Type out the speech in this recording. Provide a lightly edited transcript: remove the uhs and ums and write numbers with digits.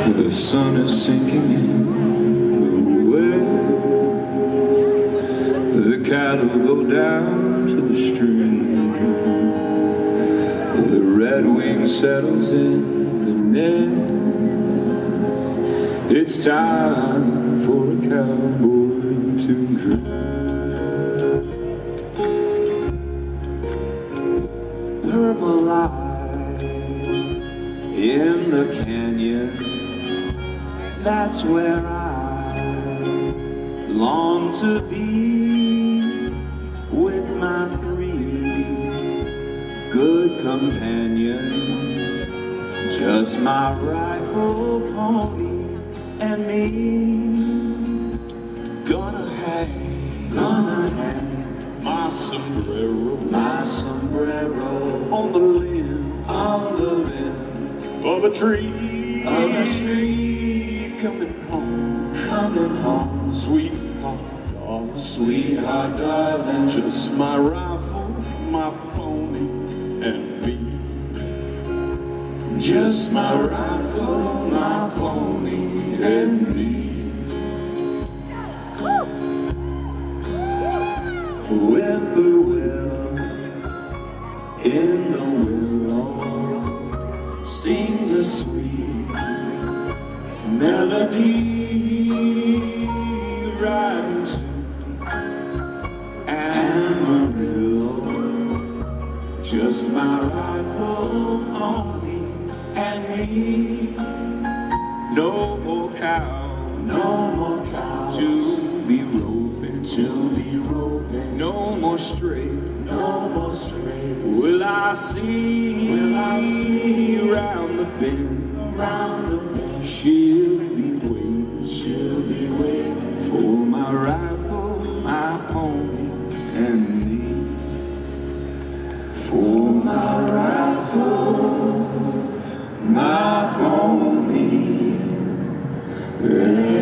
The sun is sinking in the west. The cattle go down to the stream. The red wing settles in the nest. It's time for a cowboy to drink. Purple light in the canyon, that's where I long to be, with my three good companions, just my rifle, pony, and me. Gonna hang my sombrero on the limb of a tree, coming home, sweetheart, darling, just my rifle, my pony, and me. Just my rifle, my pony, and me. Whippoorwill in the willow sings a sweet melody, right to Amarillo. Just my rifle, pony, and me. No more cow to be roping, no more stray, will I see round the bend, she'll be waiting for my rifle, my pony, and me. For my rifle, my pony, and